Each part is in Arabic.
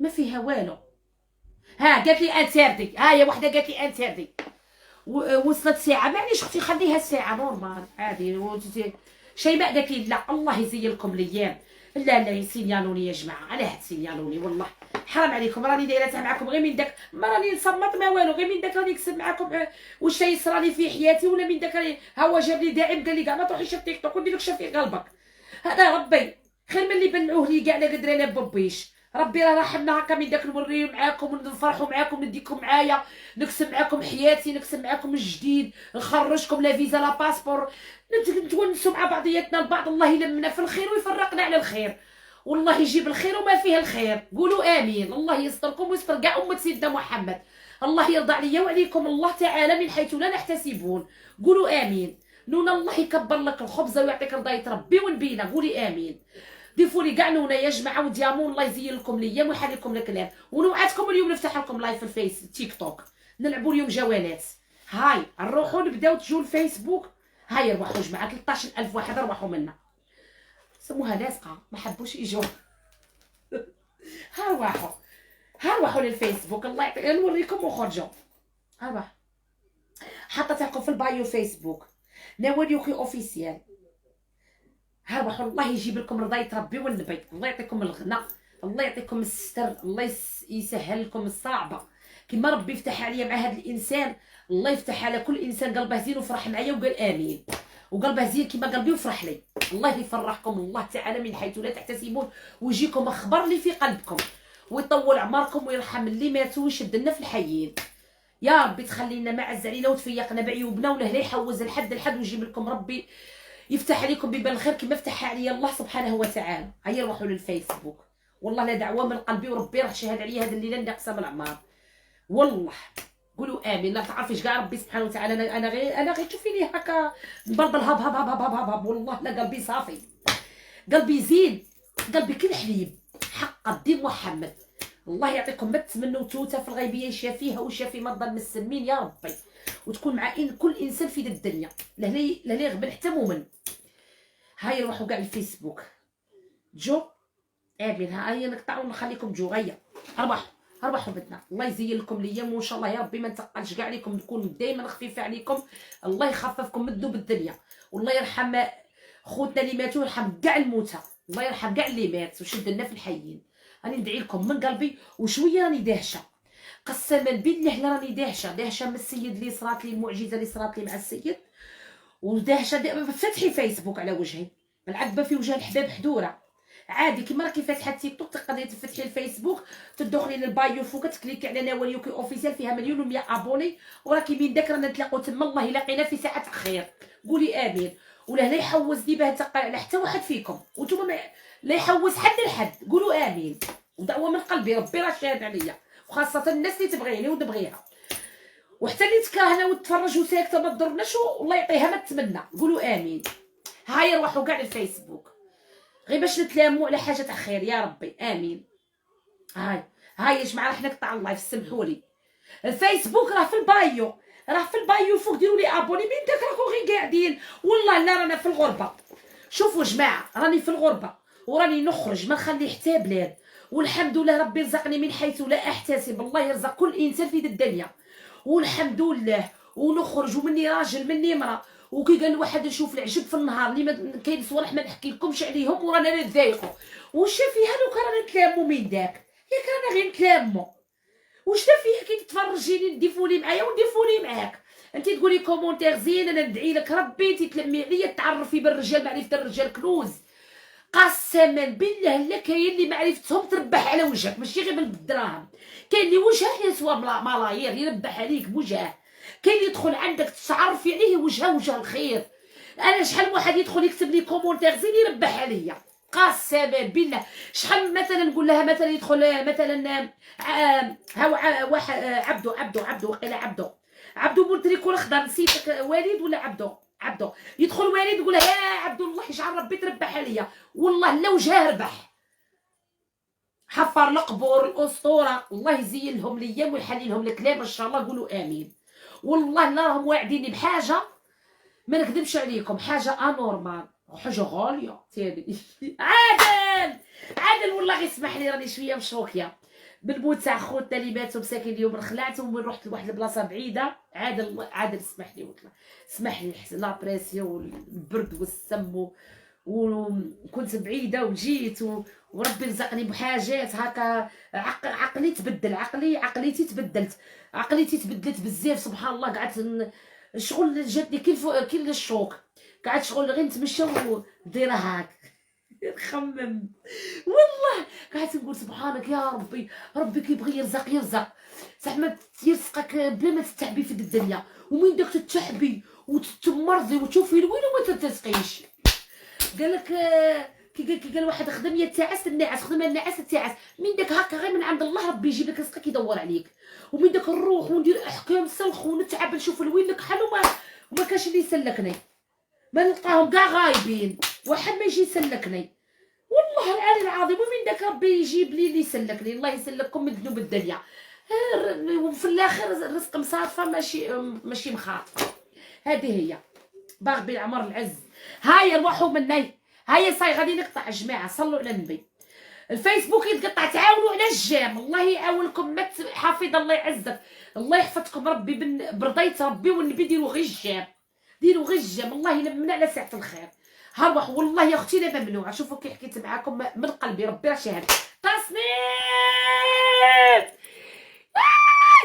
ما فيها والو. ها قالت لي انتردي، ها هي وحده قالت لي انتردي، وصلت ساعه. معليش اختي خليها ساعه نورمال عادي. شيماء قالت لي لا الله يزين لكم الايام. لا لا يسينيالوني يا جماعه، علاه تسينيالوني والله حرام عليكم. راني دايرتها معكم غير من داك، ما راني نصمت ما والو، غير من داك راني نكسب معكم. واش يصرالي في حياتي ولا من داك راني هو جاب لي داعم قال لي كاع ما تروحيش في تيك توك وندير لك شفي قلبك. هذا ربي خير من اللي بنعوه لي كاع لا قدر لا بوبيش. ربي راه رحمنا هكا من داك نوريو معاكم ونفرحوا معاكم نديكم معايا نكسب معاكم حياتي نكسب معاكم الجديد نخرجكم لا فيزا لا باسبور نتونسوا مع بعضياتنا البعض. الله يلمنا في الخير ويفرقنا على الخير والله يجيب الخير وما فيه الخير. قولوا امين. الله يستركم ويستر كاع امه سيدنا محمد. الله يرضى عليا وعليكم الله تعالى من حيث لا نحتسبون. قولوا امين. نونا الله يكبر لك الخبزه ويعطيك رضايه ربي ونبينا. قولي امين. ضيفوا لي كاع نونا يا جماعه وديامون. الله يزين لكم الايام ويحل لكم الكلام. ونوعدكم اليوم نفتح لكم لايف في الفيس تيك توك نلعبوا اليوم جولات. هاي نروحوا نبداو تجوا الفيسبوك. هاي روحوا جماعه 13000 واحد روحوا منا سموها لازقه ما حبوش يجوا. ها روحوا للفيسبوك. الله يعطيك نوريكم وخرجوا. ها روح حطيت لكم في البايو فيسبوك نوال يوكي اوفيسيال. ها روحوا. الله يجيب لكم رضايه ربي والنبي. الله يعطيكم الغنى. الله يعطيكم الستر. الله يسهل لكم الصعبه. كما ربي يفتح عليا مع هذا الانسان الله يفتح على كل انسان قلبه زين وفرح معايا وقال امين. وقلبه زين كما قلبي وفرح لي. الله يفرحكم الله تعالى من حيث لا تحتسبون ويجيكم اخبار اللي في قلبكم ويطول عمركم ويرحم اللي ماتوا ويشد لنا في الحيين. يا ربي تخلينا معز علينا وتفيقنا بعيوبنا ولهلا يحوز الحد ويجيب لكم ربي يفتح عليكم بيبان الخير كما فتح عليا الله سبحانه وتعالى. هيا روحوا للفيسبوك. والله لا دعوه من قلبي وربي راه شهد عليا هذه الليله ناقصه من العمار والله. قولوا امين. لا تعرفيش كاع ربي سبحانه وتعالى. انا غير تشوفيني هكا نبرد الهب هب هب هب هب هب والله لا قلبي صافي قلبي زين قلبي كالحليب حق الدين محمد. الله يعطيكم ما تتمنوا توته في الغيبيه يشافيها ويشافي مرضى المسلمين يا ربي وتكون مع كل انسان في الدنيا لا يغبن حتى مؤمن. هاي روحوا كاع الفيسبوك جو امين. هاي نقطع ونخليكم جو غيا اربحوا بدنا. الله يزين لكم الايام وان شاء الله يا ربي ما نتقلش كاع عليكم نكون دائما خفيفه عليكم. الله يخففكم من ذنوب الدنيا والله يرحم خوتنا اللي ماتوا ويرحم كاع الموتى. الله يرحم كاع اللي مات وشد لنا في الحيين. راني ندعي لكم من قلبي وشويه راني داهشه قسما بالله راني داهشه من السيد اللي صرات لي المعجزه اللي صرات لي مع السيد وداهشه فتحي فيسبوك على وجهي العذبه في وجه الحباب حدوره عادي كيما راكي فاتحه تيك توك تقدري تفتحي الفيسبوك تدخلي للبايو فوق تكليكي على نوال يوكي اوفيسيال فيها 1,100,000 ابوني وراكي من داك رانا نتلاقاو تما. الله يلاقينا في ساعه خير. قولي امين. ولا لا يحوز لي باه تقع على حتى واحد فيكم وانتم لا يحوز حد لحد. قولوا امين. ودعوه من قلبي ربي راه شاهد عليا وخاصه الناس اللي تبغيني ونبغيها وحتى اللي تكرهنا وتفرج وساكته ما تضرناش والله يعطيها ما تتمنى. قولوا امين. هاي روحوا كاع الفيسبوك غير باش نتلاموا على حاجه تاع خير يا ربي امين. هاي يا جماعه راح نقطع اللايف سمحوا لي. الفيسبوك راه في البايو فوق ديروا لي ابوني من داك راكم غير قاعدين. والله لا رانا في الغربه. شوفوا جماعه راني في الغربه وراني نخرج ما نخلي حتى بلاد والحمد لله ربي رزقني من حيث لا احتسب. الله يرزق كل انسان في الدنيا والحمد لله ونخرج ومني راجل مني امراه وكي قال واحد نشوف العجب في النهار اللي ما كاين صوالح ما نحكي لكمش عليهم ورانا نتضايقوا واش فيها لو رانا نتلاموا من داك ياك رانا غير نتلاموا واش فيها كي تتفرجيني نديفولي معايا ونديفولي معاك انت تقولي كومونتير زين انا ندعي لك ربي انت تلمي عليا تعرفي بالرجال معرفه الرجال كنوز. قسما بالله لا كاين اللي معرفتهم تربح على وجهك ماشي غير بالدراهم. كاين اللي وجهه يسوى ملايير يربح عليك بوجهه. كاين اللي يدخل عندك تعرفي عليه وجه الخير. انا شحال واحد يدخل يكتب لي كومونتير زين يربح عليا قسما بالله. شحال مثلا نقول لها مثلا يدخل مثلا واحد عبدو وقيله عبدو مونتريكو الاخضر نسيتك والد ولا عبدو يدخل والد يقول لها يا عبد الله يجعل ربي تربح عليا. والله لا وجهه ربح حفر القبور الاسطوره. الله يزين لهم الايام ويحلي لهم الكلام ان شاء الله. قولوا امين. والله لا راهم واعديني بحاجه ما نكذبش عليكم حاجه انورمال حاجه غاليه تاني. عادل والله غير اسمح لي راني شويه مشوكيه. بالموت تاع خوتنا اللي ماتوا مساكين اليوم خلعت ومن رحت لواحد البلاصه بعيده عاد اسمح لي وطلع، اسمح لي لا بريسيون والبرد والسم وكنت بعيده وجيت وربي رزقني بحاجات هكا. عقلي تبدل، عقليتي تبدلت، عقليتي تبدلت بزاف سبحان الله. قعدت شغل جاتني كي الشوك، قعدت شغل غير نتمشى وديرها هاك نخمم والله. قعدت نقول سبحانك يا ربي، ربي كيبغي يرزق يرزق، زعما يرزقك بلا ما تتعبي في الدنيا. ومين داك تتعبي وتتمرضي وتشوفي الوين وما تتسقيش. قالك كي قال واحد خدم يتعس النعاس، خدم النعاس التعاس. من داك هكا غير من عند الله ربي يجيب لك رزقك يدور عليك. ومن داك نروح وندير احكام سلخ ونتعب نشوف الوين لك حل وما كاش اللي يسلكني، ما نلقاهم كاع غايبين، واحد ما يجي يسلكني والله العلي العظيم. ومن داك ربي يجيب لي اللي يسلكني. الله يسلككم من ذنوب الدنيا. وفي الاخر الرزق مصارفه ماشي مخاطفه. هذه هي باغ بالعمر العز. هاي روحوا مني، هاي صاي غادي نقطع جماعه. صلوا على النبي. الفيسبوك يتقطع، تعاونوا على الجام. الله يعاونكم، حافظ الله يعزك، الله يحفظكم ربي برضيت ربي والنبي. ديروا غير الجام، ديروا غير الجام. الله يلمنا على ساعه الخير. هروح والله يا اختي لا ممنوعه. شوفوا كي حكيت معاكم من قلبي، ربي راه شاهد. تصنيف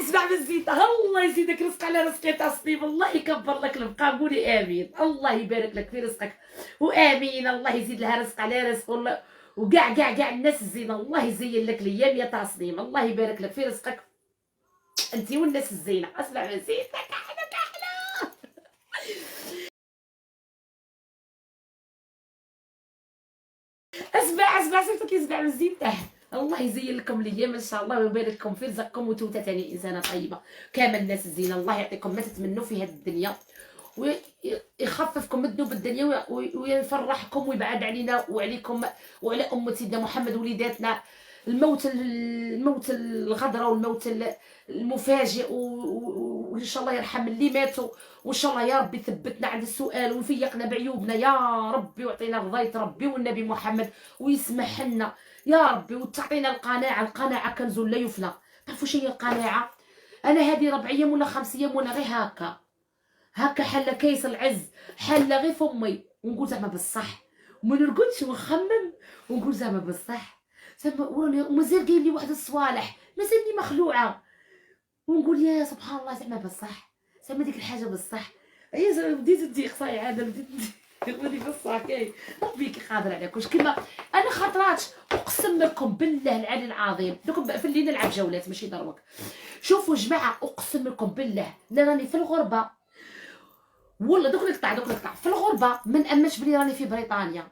اسمع بالزيت. الله يزيدك رزق على رزقي تصنيف. الله يكبر لك البقاء. قولي امين. الله يبارك لك في رزقك وامين. الله يزيد لها رزق على رزق وكاع الناس الزينه. الله يزين لك الايام يا تصنيم. الله يبارك لك في رزقك انت والناس الزينه. اسمع بالزيت كحله كحله. اسمع صيفط لي اسمع بالزيت تاعها. الله يزين لكم الايام ان شاء الله ويبارك لكم في رزقكم. وتوتا ثاني انسانه طيبه كامل الناس الزينه. الله يعطيكم ما تتمنوا في هذه الدنيا ويخففكم من ذنوب الدنيا ويفرحكم ويبعد علينا وعليكم وعلى أمة سيدنا محمد وليداتنا الموت الغدرة والموت المفاجئ. وإن شاء الله يرحم اللي ماتوا، وإن شاء الله يا ربي ثبتنا عند السؤال ويفيقنا بعيوبنا يا ربي، ويعطينا رضاية ربي والنبي محمد ويسمح لنا يا ربي، وتعطينا القناعة. القناعة كنز لا يفنى. تعرفوا شي هي القناعة؟ أنا هذه 4 أيام ولا 5 أيام ولا غير هكا حل كيس العز، حل غير فمي ونقول زعما بصح، وما نرقدش ونخمم ونقول زعما بصح زعما. ومازال قايل لي واحد الصوالح مازالني مخلوعه ونقول يا سبحان الله زعما بصح، زعما ديك الحاجه بصح. هي زعما بديت تضيق صاي عاد بديت ودي بصح. كاين ربي قادر على كلشي. كيما انا خاطرات اقسم لكم بالله العلي العظيم، دوك في الليل نلعب جولات ماشي دروك. شوفوا جماعه اقسم لكم بالله لا راني في الغربه والله. دوك نقطع في الغربه ما نامنش بلي راني في بريطانيا.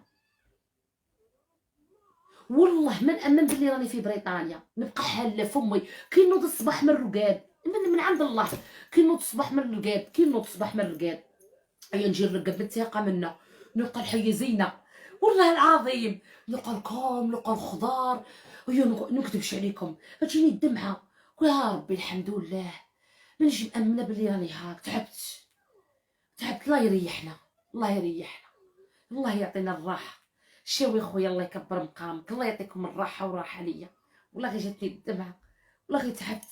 والله ما نامن بلي راني في بريطانيا. نبقى حاله فمي كي نوض الصباح من الرقاد من عند الله. كي نوض الصباح من الرقاد ايا نجي نرقد نتيقى منا، نلقى الحيه زينه والله العظيم، نلقى الكوم نلقى الخضار. ايا نكذبش عليكم تجيني الدمعه. يا ربي الحمد لله ما نجي مامنه بلي راني هاك. تعبت. الله يريحنا، الله يريحنا، الله يعطينا الراحه. شاوي خويا الله يكبر مقامك، الله يعطيكم الراحه وراحه ليا. والله غير جاتني الدمعه، والله غير تعبت.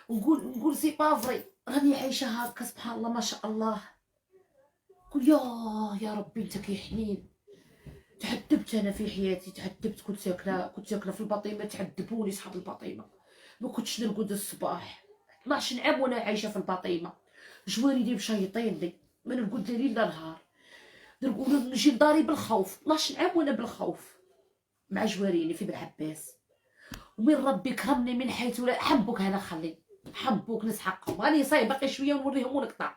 نقول سي بافري راني عايشه هكا سبحان الله ما شاء الله. قول يا ربي انت كي حنين. تعذبت انا في حياتي، تعذبت. كنت ساكنه في البطيمه، تعذبوني صحاب البطيمه. ما كنتش نرقد الصباح 12 عام وانا عايشه في البطيمه. جواريدي مشيطين لي ما نرقد ليل لا نهار. نجي لداري بالخوف 12 عام وانا بالخوف مع جواريني في بالعباس. ومن ربي كرمني من حيث لا حبوك. هذا خلي حبوك نسحقهم. راني صاي باقي شويه ونوريهم ونقطع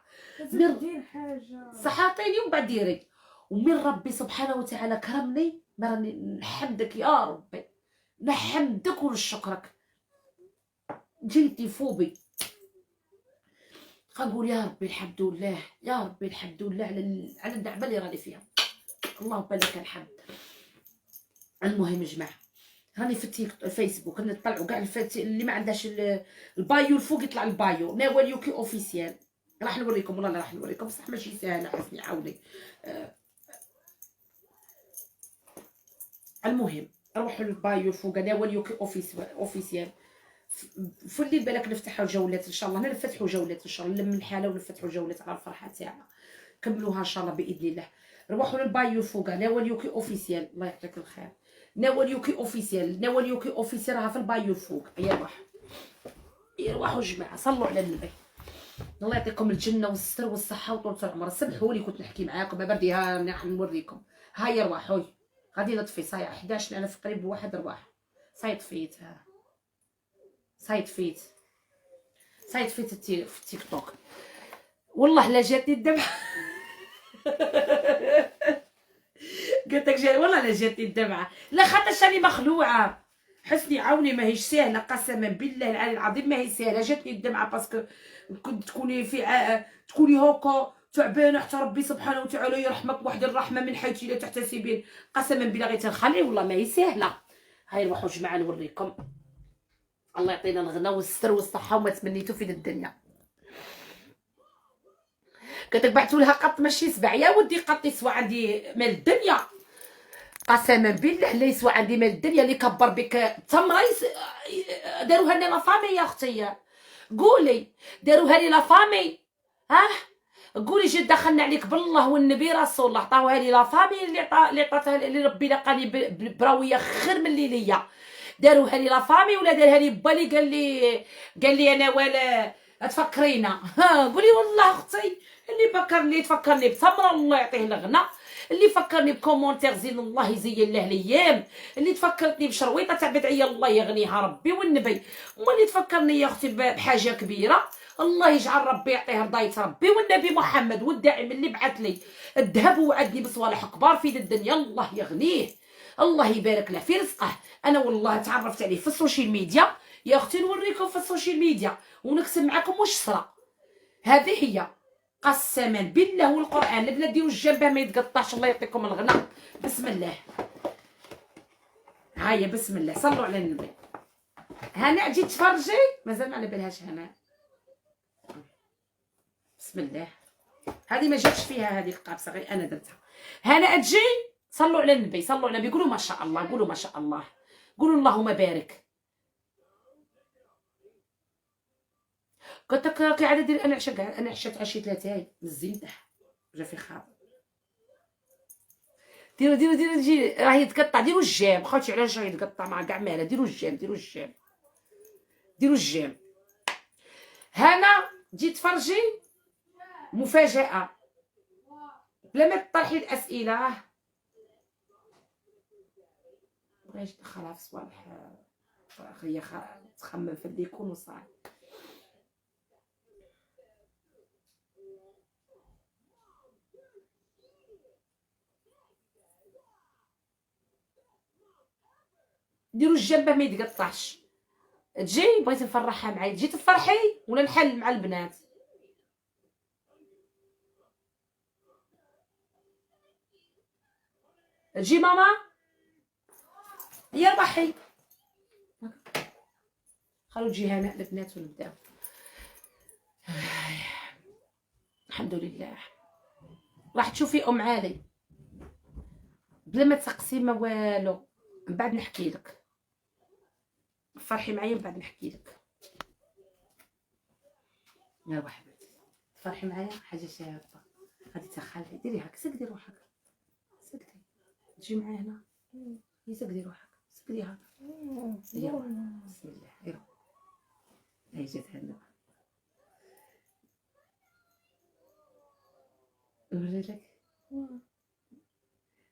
دير حاجه صحاتيني ومن بعد ديري. ومن ربي سبحانه وتعالى كرمني. ما راني نحمدك يا ربي، نحمدك ونشكرك. جيتي فوبي كنقول يا ربي الحمد لله، يا ربي الحمد لله على النعمه اللي راني فيها. اللهم لك الحمد. المهم جماعه راني في الفيسبوك نطلعوا كاع اللي ما عندهاش البايو الفوق يطلع البايو ناول يوكي اوفيسيال. راح نوريكم والله راح نوريكم بصح ماشي ساهله. حسني عاوني. المهم روحوا للبايو فوق انا وليوكي اوفيسيال. في الليل بالك نفتحوا جولات ان شاء الله، نفتحوا جولات ان شاء الله، نلم الحاله ونفتحوا جولات على الفرحه تاعنا، كملوها ان شاء الله باذن الله. روحوا للبايو فوق ناوليوكي اوفيسيال. الله يعطيك الخير. ناوليوكي اوفيسيال، ناوليوكي اوفيسيال راها في البايو فوق. يروحوا جماعه صلوا على النبي. الله يعطيكم الجنه والستر والصحه وطول العمر. سمحوا لي كنت نحكي معاكم بردي، ها نوريكم. هاي يروحوا غادي نطفي صايع 11 انا في قريب واحد رواح. صاي طفيت، ها صاي طفيت في التيك توك. والله لا جاتني الدمعه قلت لك والله لا جاتني الدمعه، لا خاطرش راني مخلوعه. حسني عوني ماهيش سهله قسما بالله العلي العظيم ماهي سهله. جاتني الدمعه باسكو كنت تكوني تكوني هكا تعبانه حتى ربي سبحانه وتعالى يرحمك واحد الرحمه من حيث لا تحتسبين. قسما بالله غير تنخلي والله ماهي سهله. هاي نروحوا جماعه نوريكم. الله يعطينا الغنى والستر والصحه وما تمنيتو في الدنيا. قالت لك بعثوا لها قط ماشي 7. يا ودي قط يسوى عندي مال الدنيا قسما بالله، لا يسوى عندي مال الدنيا اللي كبر بك تمره. داروها لي لا فامي يا اختي، قولي داروها لي لا فامي. قولي جد دخلنا عليك بالله والنبي رسول الله عطاوها لي لا فامي اللي عطاتها لي ربي لقاني براويه خير من اللي ليا. داروها لي لا فامي ولا دارها لي بالي قال لي انا ولا تفكرينا. قولي والله اختي اللي تفكرني بتمره الله يعطيه الغنى، اللي فكرني بكومونتير زين الله يزين له الايام، اللي تفكرتني بشرويطه تاع بدعيه الله يغنيها ربي والنبي، واللي تفكرني يا اختي بحاجه كبيره الله يجعل ربي يعطيه رضايه ربي والنبي محمد والداعم اللي بعث لي الذهب وعدني بصوالح كبار في الدنيا الله يغنيه، الله يبارك له في رزقه. انا والله تعرفت عليه في السوشيال ميديا يا اختي، نوريكم في السوشيال ميديا ونقسم معكم واش صرا. هذه هي قسما بالله والقران البنات ديروا الجنبه ما يتقطعش. الله يعطيكم الغنى. بسم الله. هيا بسم الله صلوا على النبي. هنا تجي تفرجي مازال ما على بالهاش هنا. بسم الله. هذه ما جاتش فيها هذه القابسه غير انا درتها. هنا تجي صلوا على النبي، صلوا على النبي، قولوا ما شاء الله، قولوا ما شاء الله، قولوا اللهم بارك. قلت لك راكي عاد دير انا عشات عشيه ثلاثه مزينته جا في خاطر. ديروا تجي راه يتقطع. ديروا الجيم خوتي علاش راه يتقطع مع كاع مالا. ديروا الجيم ديروا الجيم. هنا تجي تفرجي مفاجاه بلا ما تطرحي الاسئله. بغيت ندخلها في صوالح هي تخمم في اللي يكون وصاي. ديروا الجنبه ما يتقطعش. تجي بغيت نفرحها معايا، تجي تفرحي ولا نحل مع البنات. تجي ماما يا ربحي. خلو تجي هنا البنات ونبداو. الحمد لله. راح تشوفي ام عالي بلا ما تسقسي ما والو. من بعد نحكي لك. فرحي معايا من بعد نحكي لك. يا وحدة تفرحي معايا حاجه شابه. غادي تخلي ديري هكا، سكدي روحك، سكدي تجي معايا هنا. سكدي روحك، سكدي هكا. يلا بسم الله. يلا هاي جات هنا نوريلك.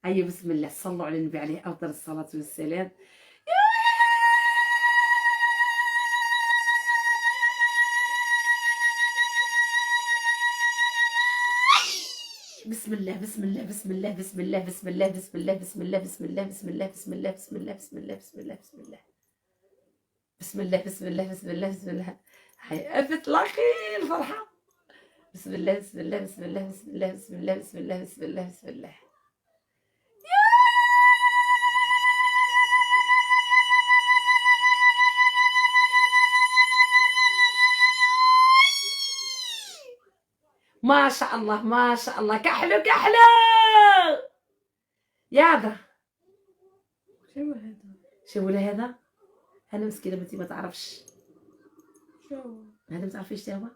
هيا بسم الله. صلوا على النبي عليه افضل الصلاه والسلام. بسم الله بسم الله بسم الله بسم الله بسم الله بسم الله بسم الله بسم الله بسم الله بسم الله بسم الله بسم الله بسم الله بسم الله بسم الله بسم الله بسم الله بسم الله. هاي بتلاقي الفرحه. بسم الله بسم الله بسم الله بسم الله بسم الله بسم الله بسم الله بسم الله. ما شاء الله ما شاء الله. كحلو كحلو. يا هذا شنو هذا؟ شوفوا لها هذا مسكينه بنتي ما تعرفش شو هذا، ما تعرفيش حتى هو.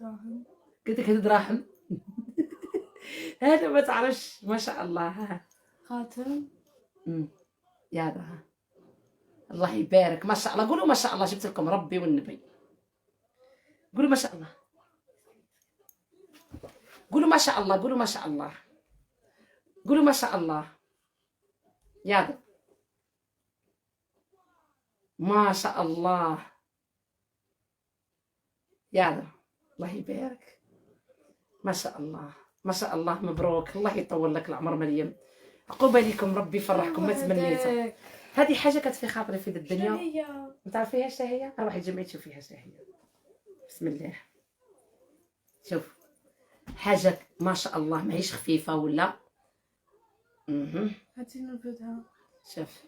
دراهم قلت لك هذا دراهم. هذا ما تعرفش ما شاء الله. ها خاتم يا هذا الله يبارك ما شاء الله. قولوا ما شاء الله، جبت لكم ربي والنبي. قولوا ما شاء الله، قولوا ما شاء الله، قولوا ما شاء الله، قولوا ما شاء الله. يا هذا ما شاء الله. يا هذا الله يبارك ما شاء الله ما شاء الله. مبروك، الله يطول لك العمر مريم. عقوبه ليكم، ربي يفرحكم ما تمنيتوا. هذه حاجه كانت في خاطري في الدنيا. هي ما تعرفيهاش حتى هي؟ روحي تجمعي تشوفيها حتى هي. بسم الله. شوف حاجه ما شاء الله ماهيش خفيفه ولا. هاتي نرفدها. شوف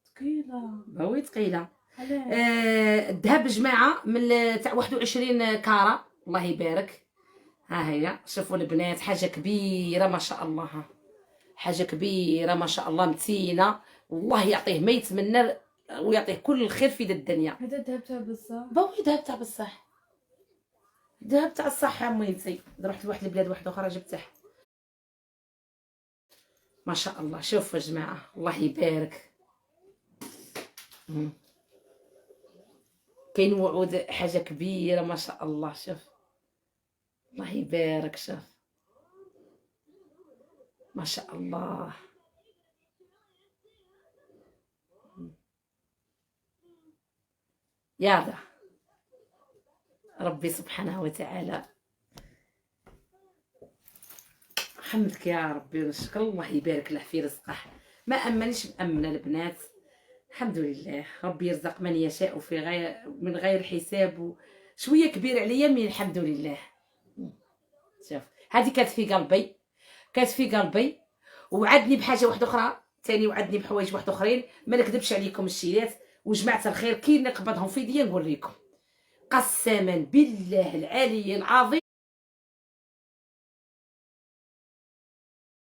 ثقيلة باوي ثقيله. علاه الذهب جماعه من تاع 21 كاره، الله يبارك. ها هي شوفوا البنات، حاجه كبيره ما شاء الله. ها حاجه كبيره ما شاء الله متينه، والله يعطيه ما يتمنى ويعطيه كل الخير في الدنيا. هذا الذهب تاع بصح. باوي دهب تاع بصح، دهب تاع الصح يا ميتي. رحت لواحد البلاد واحده اخرى جبته ما شاء الله. شوفوا يا جماعه الله يبارك. كاين وعود حاجه كبيره ما شاء الله. شوف الله يبارك. شوف ما شاء الله. يا ذا ربي سبحانه وتعالى حمدك يا ربي ونشكر. الله يبارك له في رزقه. ما امنيش مامنه البنات، الحمد لله. ربي يرزق من يشاء في غير من غير حساب. شويه كبير عليا من الحمد لله. شوف هذه كانت في قلبي، كانت في قلبي، وعدني بحاجه واحده اخرى ثاني، وعدني بحوايج واحد اخرين. ما نكذبش عليكم الشيلات وجماعه الخير كي نقبضهم في يديا نقول لكم قسما بالله العلي العظيم